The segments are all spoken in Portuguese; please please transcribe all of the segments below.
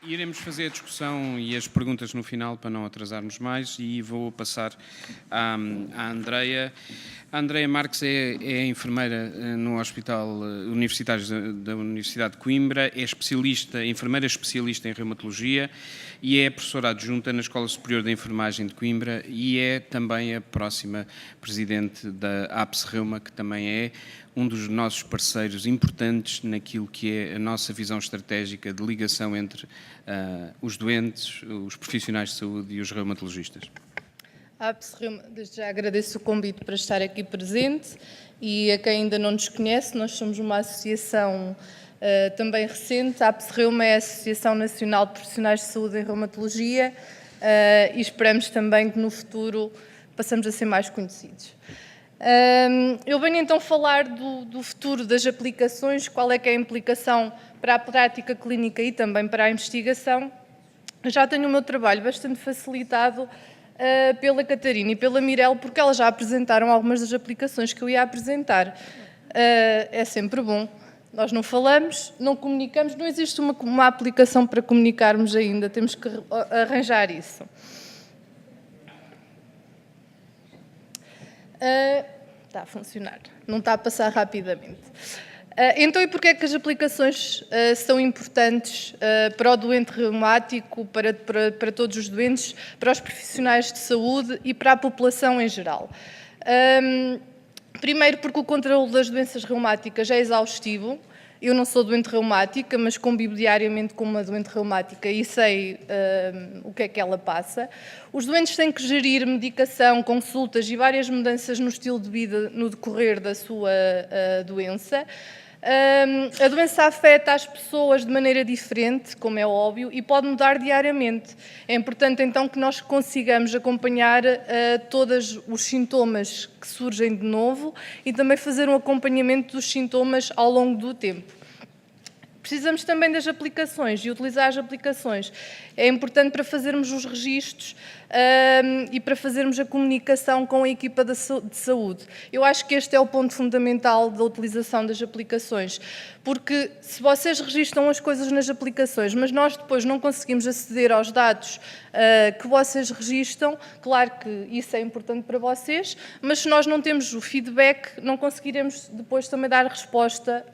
Iremos fazer a discussão e as perguntas no final para não atrasarmos mais e vou passar à Andreia. A Andreia Marques é enfermeira no Hospital Universitário da Universidade de Coimbra, é enfermeira especialista em reumatologia e é professora adjunta na Escola Superior de Enfermagem de Coimbra e é também a próxima presidente da APS Reuma, que também é um dos nossos parceiros importantes naquilo que é a nossa visão estratégica de ligação entre os doentes, os profissionais de saúde e os reumatologistas. A APS Reuma, desde já agradeço o convite para estar aqui presente e a quem ainda não nos conhece, nós somos uma associação também recente. A APS Reuma é a Associação Nacional de Profissionais de Saúde em Reumatologia e esperamos também que no futuro passemos a ser mais conhecidos. Eu venho então falar do futuro das aplicações, qual é que é a implicação para a prática clínica e também para a investigação. Eu já tenho o meu trabalho bastante facilitado pela Catarina e pela Mirelle, porque elas já apresentaram algumas das aplicações que eu ia apresentar. É sempre bom. Nós não falamos, não comunicamos, não existe uma aplicação para comunicarmos ainda, temos que arranjar isso. Está a funcionar, não está a passar rapidamente. Então, e porquê é que as aplicações são importantes para o doente reumático, para todos os doentes, para os profissionais de saúde e para a população em geral? Primeiro, porque o controle das doenças reumáticas é exaustivo. Eu não sou doente reumática, mas convivo diariamente com uma doente reumática e sei o que é que ela passa. Os doentes têm que gerir medicação, consultas e várias mudanças no estilo de vida no decorrer da sua doença. A doença afeta as pessoas de maneira diferente, como é óbvio, e pode mudar diariamente. É importante, então, que nós consigamos acompanhar todos os sintomas que surgem de novo e também fazer um acompanhamento dos sintomas ao longo do tempo. Precisamos também das aplicações e utilizar as aplicações. É importante para fazermos os registros e para fazermos a comunicação com a equipa de saúde. Eu acho que este é o ponto fundamental da utilização das aplicações, porque se vocês registram as coisas nas aplicações, mas nós depois não conseguimos aceder aos dados que vocês registram, claro que isso é importante para vocês, mas se nós não temos o feedback, não conseguiremos depois também dar resposta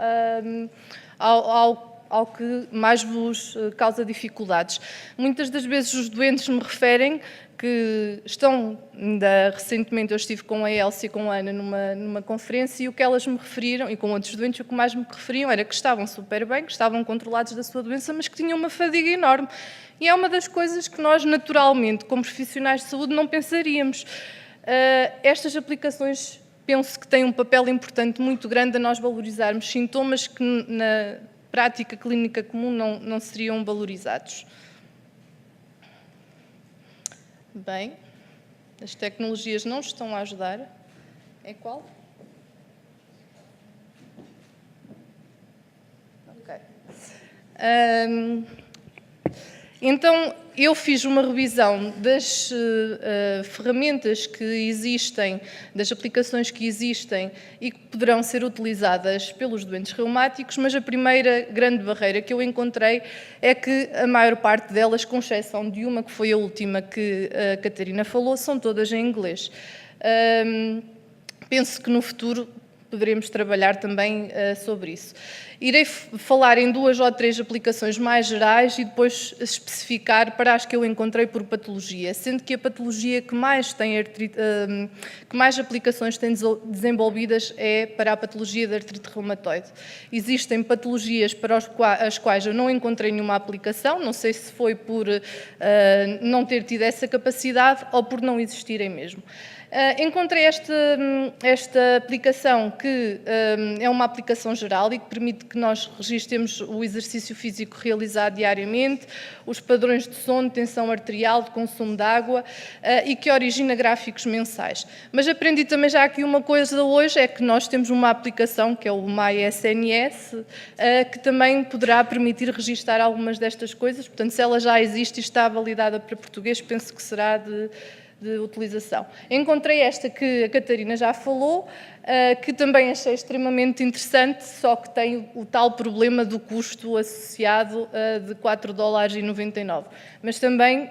ao que mais vos causa dificuldades. Muitas das vezes os doentes me referem que estão, ainda recentemente eu estive com a Elsa e com a Ana numa conferência e o que elas me referiram, e com outros doentes, o que mais me referiam era que estavam super bem, que estavam controlados da sua doença, mas que tinham uma fadiga enorme. E é uma das coisas que nós, naturalmente, como profissionais de saúde, não pensaríamos. Estas aplicações penso que têm um papel importante muito grande a nós valorizarmos sintomas que na prática clínica comum não seriam valorizados. Bem, as tecnologias não estão a ajudar. É qual? Ok. Então, eu fiz uma revisão das ferramentas que existem, das aplicações que existem e que poderão ser utilizadas pelos doentes reumáticos, mas a primeira grande barreira que eu encontrei é que a maior parte delas, com exceção de uma que foi a última que a Catarina falou, são todas em inglês. Penso que no futuro poderemos trabalhar também sobre isso. Irei falar em 2 ou 3 aplicações mais gerais e depois especificar para as que eu encontrei por patologia, sendo que a patologia que mais aplicações tem desenvolvidas é para a patologia da artrite reumatoide. Existem patologias para as quais eu não encontrei nenhuma aplicação, não sei se foi por não ter tido essa capacidade ou por não existirem mesmo. Encontrei esta aplicação que é uma aplicação geral e que permite que nós registremos o exercício físico realizado diariamente, os padrões de sono, tensão arterial, de consumo de água e que origina gráficos mensais. Mas aprendi também já aqui uma coisa hoje, é que nós temos uma aplicação que é o MySNS, que também poderá permitir registar algumas destas coisas. Portanto, se ela já existe e está validada para português, penso que será de utilização. Encontrei esta que a Catarina já falou, que também achei extremamente interessante, só que tem o tal problema do custo associado de $4,99. Mas também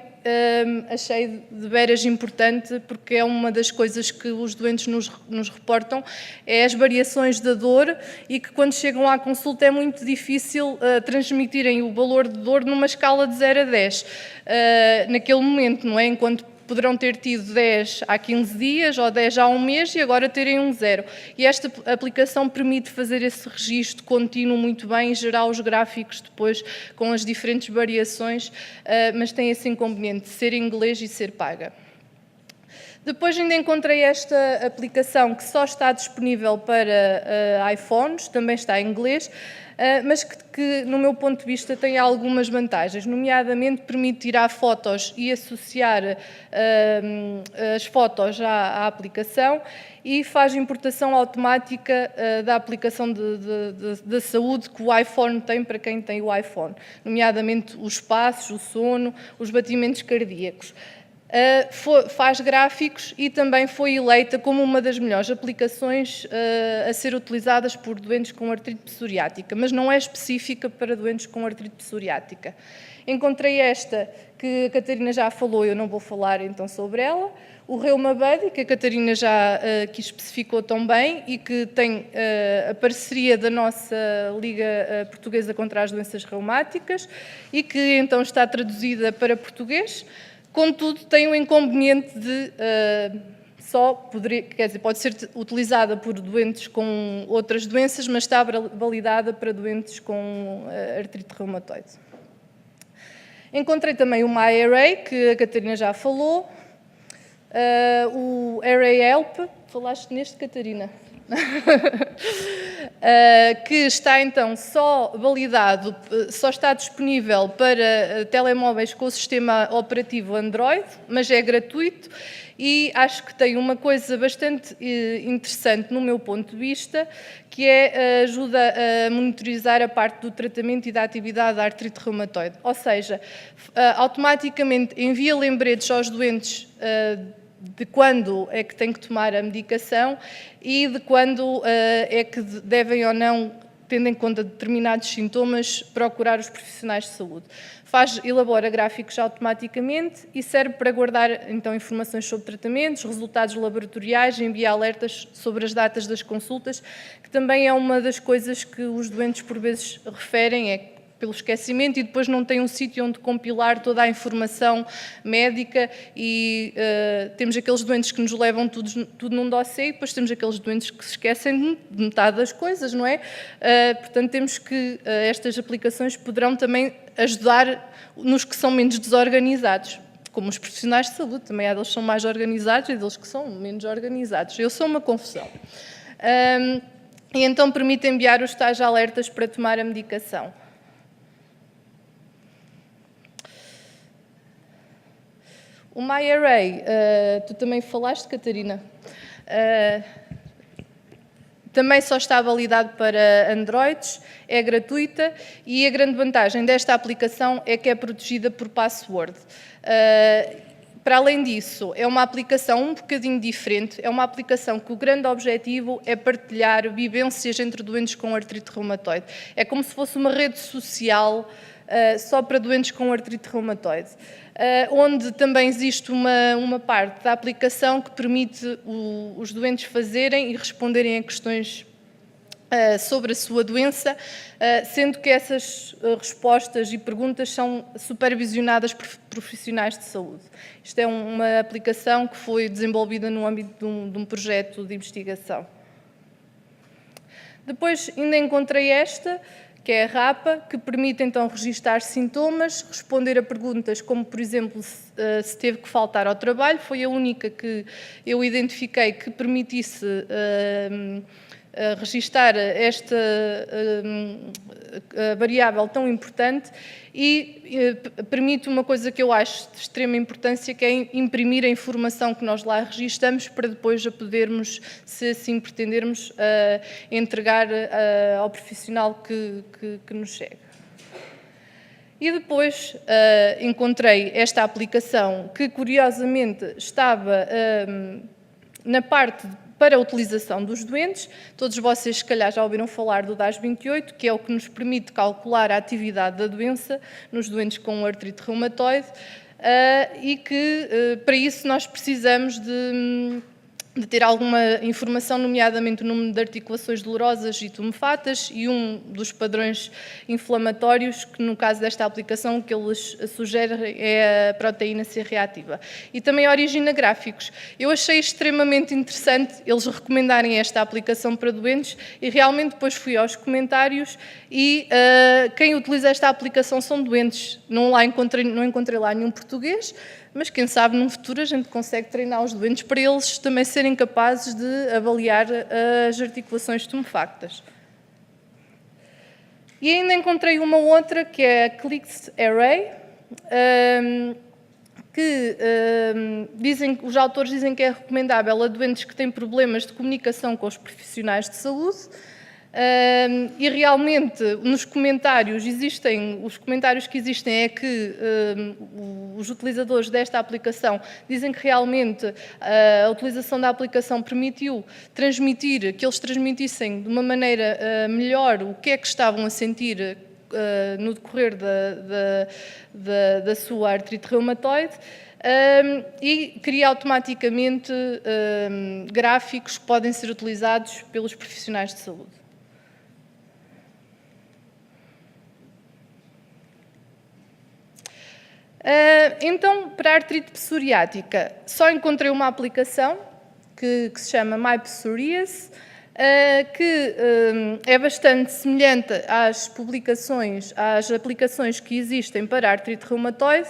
achei de veras importante, porque é uma das coisas que os doentes nos reportam, é as variações da dor, e que quando chegam à consulta é muito difícil transmitirem o valor de dor numa escala de 0 a 10. Naquele momento, não é? Enquanto poderão ter tido 10 há 15 dias ou 10 há um mês e agora terem um 0. E esta aplicação permite fazer esse registro contínuo muito bem e gerar os gráficos depois com as diferentes variações, mas tem esse inconveniente de ser em inglês e ser paga. Depois ainda encontrei esta aplicação que só está disponível para iPhones, também está em inglês, mas que, no meu ponto de vista, tem algumas vantagens, nomeadamente permite tirar fotos e associar as fotos à aplicação, e faz importação automática da aplicação da saúde que o iPhone tem para quem tem o iPhone, nomeadamente os passos, o sono, os batimentos cardíacos. Faz gráficos e também foi eleita como uma das melhores aplicações a ser utilizadas por doentes com artrite psoriática, mas não é específica para doentes com artrite psoriática. Encontrei esta, que a Catarina já falou, eu não vou falar então sobre ela, o Reuma Buddy, que a Catarina já aqui especificou tão bem, e que tem a parceria da nossa Liga Portuguesa contra as Doenças Reumáticas, e que então está traduzida para português. Contudo, tem o inconveniente de pode ser utilizada por doentes com outras doenças, mas está validada para doentes com artrite reumatoide. Encontrei também o MyArray, que a Catarina já falou, o Array Help, falaste neste, Catarina? Que está então só validado, só está disponível para telemóveis com o sistema operativo Android, mas é gratuito, e acho que tem uma coisa bastante interessante no meu ponto de vista, que é ajuda a monitorizar a parte do tratamento e da atividade da artrite reumatoide. Ou seja, automaticamente envia lembretes aos doentes de quando é que têm que tomar a medicação e de quando é que devem ou não, tendo em conta determinados sintomas, procurar os profissionais de saúde. Elabora gráficos automaticamente e serve para guardar então informações sobre tratamentos, resultados laboratoriais, envia alertas sobre as datas das consultas, que também é uma das coisas que os doentes por vezes referem, pelo esquecimento, e depois não tem um sítio onde compilar toda a informação médica, e temos aqueles doentes que nos levam tudo num dossiê, e depois temos aqueles doentes que se esquecem de metade das coisas, não é? Portanto, temos que estas aplicações poderão também ajudar nos que são menos desorganizados, como os profissionais de saúde, também há deles que são mais organizados e deles que são menos organizados. Eu sou uma confusão. E então permite enviar os tais alertas para tomar a medicação. O MyArray, tu também falaste, Catarina, também só está validado para Androids, é gratuita, e a grande vantagem desta aplicação é que é protegida por password. Para além disso, é uma aplicação um bocadinho diferente, é uma aplicação que o grande objetivo é partilhar vivências entre doentes com artrite reumatoide. É como se fosse uma rede social só para doentes com artrite reumatoide, onde também existe uma parte da aplicação que permite os doentes fazerem e responderem a questões sobre a sua doença, sendo que essas respostas e perguntas são supervisionadas por profissionais de saúde. Isto é uma aplicação que foi desenvolvida no âmbito de um projeto de investigação. Depois ainda encontrei esta, que é a RAPA, que permite então registar sintomas, responder a perguntas como, por exemplo, se teve que faltar ao trabalho. Foi a única que eu identifiquei que permitisse registar esta variável tão importante, e permite uma coisa que eu acho de extrema importância, que é imprimir a informação que nós lá registamos para depois a podermos, se assim pretendermos, entregar ao profissional que nos chega. E depois encontrei esta aplicação que, curiosamente, estava na parte para a utilização dos doentes. Todos vocês, se calhar, já ouviram falar do DAS28, que é o que nos permite calcular a atividade da doença nos doentes com artrite reumatoide, e que, para isso, nós precisamos de ter alguma informação, nomeadamente o número de articulações dolorosas e tumefatas, e um dos padrões inflamatórios, que no caso desta aplicação o que eles sugerem é a proteína C reativa. E também origina gráficos. Eu achei extremamente interessante eles recomendarem esta aplicação para doentes, e realmente depois fui aos comentários e quem utiliza esta aplicação são doentes. Não encontrei lá nenhum português, mas quem sabe num futuro a gente consegue treinar os doentes para eles também serem capazes de avaliar as articulações tumefactas. E ainda encontrei uma outra, que é a Clicks Array, que os autores dizem que é recomendável a doentes que têm problemas de comunicação com os profissionais de saúde. E realmente nos comentários os comentários que existem é que os utilizadores desta aplicação dizem que realmente a utilização da aplicação permitiu que eles transmitissem de uma maneira melhor o que é que estavam a sentir no decorrer da sua artrite reumatoide. E cria automaticamente gráficos que podem ser utilizados pelos profissionais de saúde. Então, para a artrite psoriática, só encontrei uma aplicação que se chama My Psorias, que é bastante semelhante às aplicações que existem para a artrite reumatoide,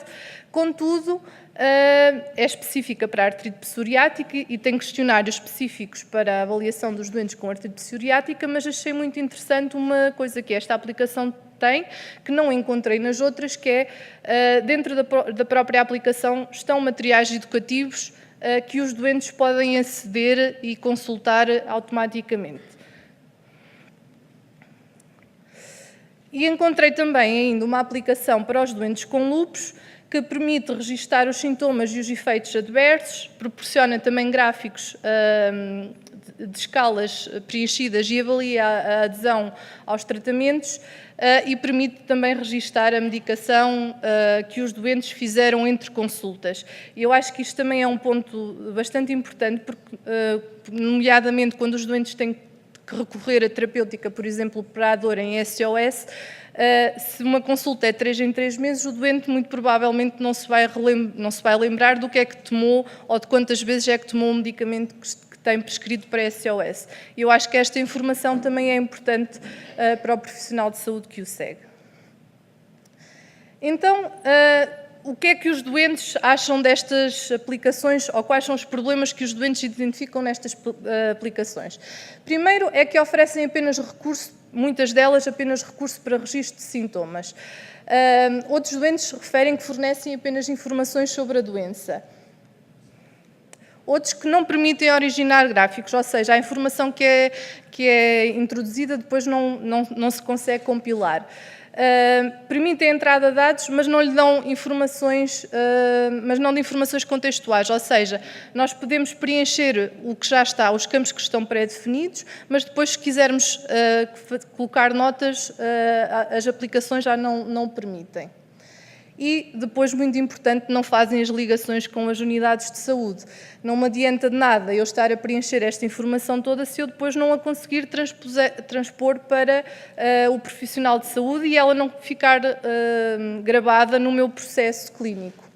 contudo, é específica para a artrite psoriática e tem questionários específicos para a avaliação dos doentes com artrite psoriática, mas achei muito interessante uma coisa que esta aplicação tem, que não encontrei nas outras, que é, dentro da própria aplicação, estão materiais educativos que os doentes podem aceder e consultar automaticamente. E encontrei também ainda uma aplicação para os doentes com lúpus, que permite registar os sintomas e os efeitos adversos, proporciona também gráficos de escalas preenchidas e avalia a adesão aos tratamentos, e permite também registar a medicação que os doentes fizeram entre consultas. E eu acho que isto também é um ponto bastante importante, porque, nomeadamente quando os doentes têm que recorrer a terapêutica, por exemplo, para a dor em SOS, se uma consulta é 3 em 3 meses, o doente muito provavelmente não se vai lembrar do que é que tomou ou de quantas vezes é que tomou o medicamento que tem prescrito para SOS. Eu acho que esta informação também é importante para o profissional de saúde que o segue. Então, o que é que os doentes acham destas aplicações ou quais são os problemas que os doentes identificam nestas aplicações? Primeiro é que oferecem apenas recurso, muitas delas apenas recurso para registro de sintomas. Outros doentes referem que fornecem apenas informações sobre a doença. Outros que não permitem originar gráficos, ou seja, a informação que é introduzida depois não se consegue compilar. Permitem a entrada de dados, mas não lhe dão informações, mas não de informações contextuais, ou seja, nós podemos preencher o que já está, os campos que estão pré-definidos, mas depois, se quisermos colocar notas, as aplicações já não o permitem. E, depois, muito importante, não fazem as ligações com as unidades de saúde. Não me adianta de nada eu estar a preencher esta informação toda se eu depois não a conseguir transpor para o profissional de saúde e ela não ficar gravada no meu processo clínico.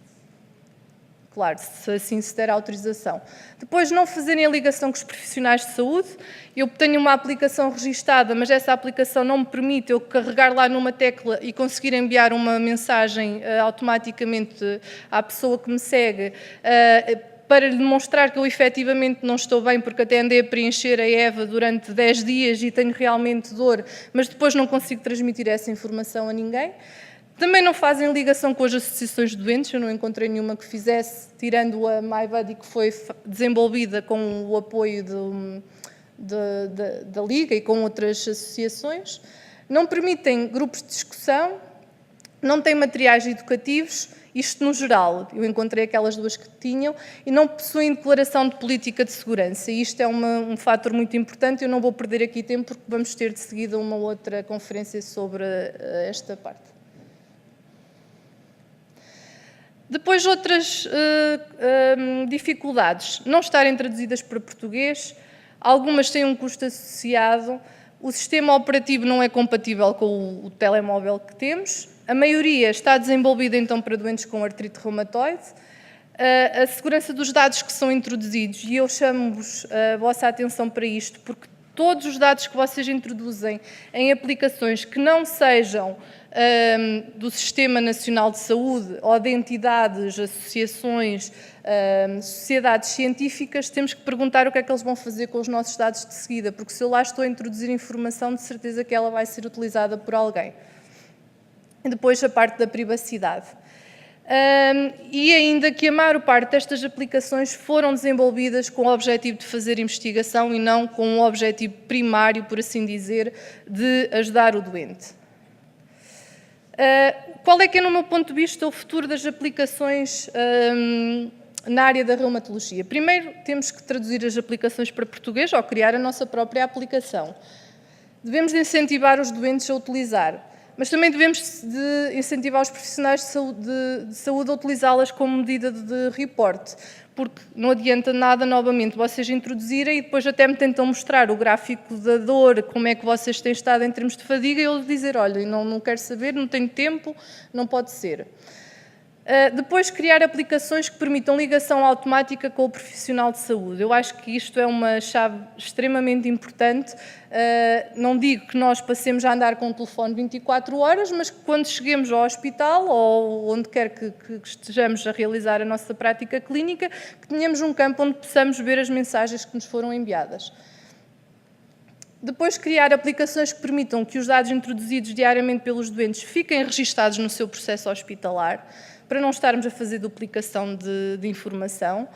Claro, se assim se der autorização. Depois, não fazerem a ligação com os profissionais de saúde. Eu tenho uma aplicação registada, mas essa aplicação não me permite eu carregar lá numa tecla e conseguir enviar uma mensagem automaticamente à pessoa que me segue, para lhe demonstrar que eu efetivamente não estou bem, porque até andei a preencher a EVA durante 10 dias e tenho realmente dor, mas depois não consigo transmitir essa informação a ninguém. Também não fazem ligação com as associações de doentes, eu não encontrei nenhuma que fizesse, tirando a MyBuddy, que foi desenvolvida com o apoio da Liga e com outras associações. Não permitem grupos de discussão não têm materiais educativos, isto no geral, eu encontrei aquelas 2 que tinham, e não possuem declaração de política de segurança. E isto é um fator muito importante, eu não vou perder aqui tempo porque vamos ter de seguida uma outra conferência sobre esta parte. Depois, outras dificuldades, não estarem traduzidas para português, algumas têm um custo associado, o sistema operativo não é compatível com o telemóvel que temos, a maioria está desenvolvida então para doentes com artrite reumatoide, a segurança dos dados que são introduzidos, e eu chamo-vos a vossa atenção para isto, porque todos os dados que vocês introduzem em aplicações que não sejam do Sistema Nacional de Saúde ou de entidades, associações, sociedades científicas, temos que perguntar o que é que eles vão fazer com os nossos dados de seguida, porque se eu lá estou a introduzir informação, de certeza que ela vai ser utilizada por alguém. E depois a parte da privacidade. E ainda que a maior parte destas aplicações foram desenvolvidas com o objetivo de fazer investigação e não com o objetivo primário, por assim dizer, de ajudar o doente. Qual é que é, no meu ponto de vista, o futuro das aplicações na área da reumatologia? Primeiro, temos que traduzir as aplicações para português ou criar a nossa própria aplicação. Devemos incentivar os doentes a utilizar, mas também devemos de incentivar os profissionais de saúde a utilizá-las como medida de reporte, porque não adianta nada, novamente, vocês introduzirem e depois até me tentam mostrar o gráfico da dor, como é que vocês têm estado em termos de fadiga, e eu dizer, olha, não quero saber, não tenho tempo, não pode ser. Depois, criar aplicações que permitam ligação automática com o profissional de saúde. Eu acho que isto é uma chave extremamente importante. Não digo que nós passemos a andar com o telefone 24 horas, mas que quando cheguemos ao hospital ou onde quer que estejamos a realizar a nossa prática clínica, que tenhamos um campo onde possamos ver as mensagens que nos foram enviadas. Depois, criar aplicações que permitam que os dados introduzidos diariamente pelos doentes fiquem registados no seu processo hospitalar, para não estarmos a fazer duplicação de informação,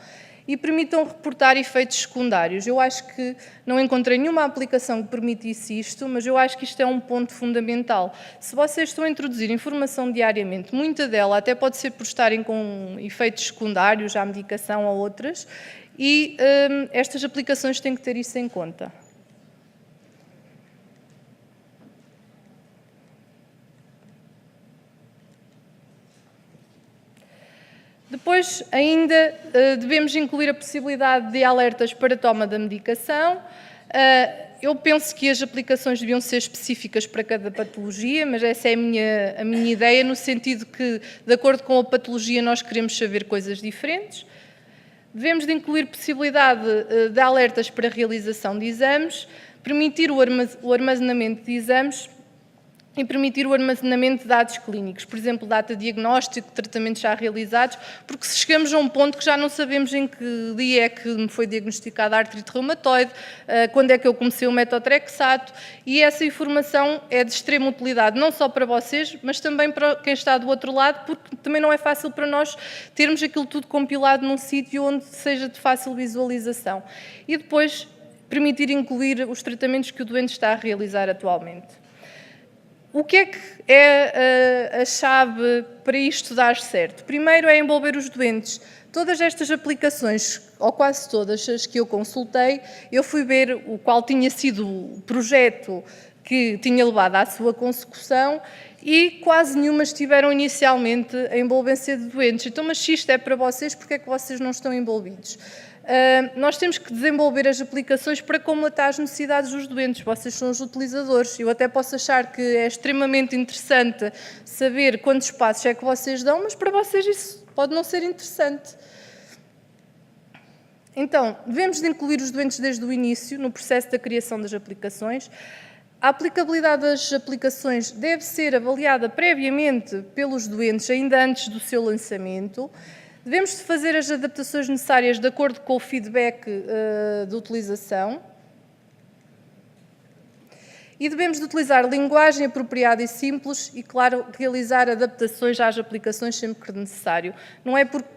e permitam reportar efeitos secundários. Eu acho que não encontrei nenhuma aplicação que permitisse isto, mas eu acho que isto é um ponto fundamental. Se vocês estão a introduzir informação diariamente, muita dela até pode ser por estarem com efeitos secundários à medicação ou outras, e estas aplicações têm que ter isso em conta. Depois, ainda devemos incluir a possibilidade de alertas para toma da medicação. Eu penso que as aplicações deviam ser específicas para cada patologia, mas essa é a minha ideia, no sentido que, de acordo com a patologia, nós queremos saber coisas diferentes. Devemos de incluir possibilidade de alertas para a realização de exames, permitir o armazenamento de exames e permitir o armazenamento de dados clínicos, por exemplo, data de diagnóstico, tratamentos já realizados, porque se chegamos a um ponto que já não sabemos em que dia é que me foi diagnosticada a artrite reumatoide, quando é que eu comecei o metotrexato, e essa informação é de extrema utilidade, não só para vocês, mas também para quem está do outro lado, porque também não é fácil para nós termos aquilo tudo compilado num sítio onde seja de fácil visualização. E depois, permitir incluir os tratamentos que o doente está a realizar atualmente. O que é a chave para isto dar certo? Primeiro é envolver os doentes. Todas estas aplicações, ou quase todas as que eu consultei, eu fui ver o qual tinha sido o projeto que tinha levado à sua consecução e quase nenhumas tiveram inicialmente a envolvência de doentes. Então, mas se isto é para vocês, porque é que vocês não estão envolvidos? Nós temos que desenvolver as aplicações para comatar as necessidades dos doentes. Vocês são os utilizadores. Eu até posso achar que é extremamente interessante saber quantos passos é que vocês dão, mas para vocês isso pode não ser interessante. Então, devemos de incluir os doentes desde o início, no processo da criação das aplicações. A aplicabilidade das aplicações deve ser avaliada previamente pelos doentes, ainda antes do seu lançamento. Devemos de fazer as adaptações necessárias de acordo com o feedback de utilização. E devemos de utilizar linguagem apropriada e simples e, claro, realizar adaptações às aplicações sempre que necessário. Não é porque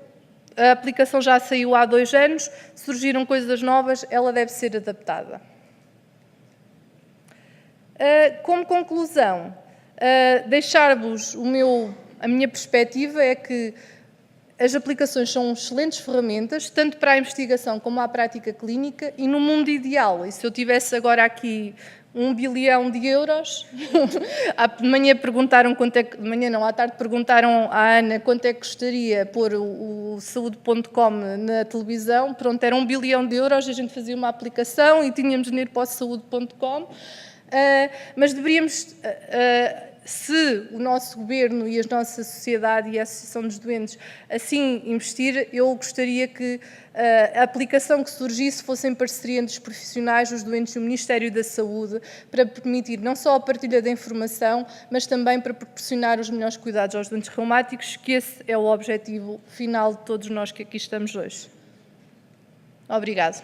a aplicação já saiu há 2 anos, surgiram coisas novas, ela deve ser adaptada. Como conclusão, deixar-vos a minha perspectiva é que as aplicações são excelentes ferramentas, tanto para a investigação como à prática clínica, e no mundo ideal, e se eu tivesse agora aqui 1 bilhão de euros, de manhã perguntaram de manhã não, à tarde perguntaram à Ana quanto é que gostaria pôr o saúde.com na televisão, pronto, era 1 bilhão de euros, a gente fazia uma aplicação e tínhamos dinheiro para o saúde.com, mas deveríamos... se o nosso governo e a nossa sociedade e a Associação dos Doentes assim investir, eu gostaria que a aplicação que surgisse fosse em parceria entre os profissionais, os doentes e o Ministério da Saúde, para permitir não só a partilha da informação, mas também para proporcionar os melhores cuidados aos doentes reumáticos, que esse é o objetivo final de todos nós que aqui estamos hoje. Obrigado.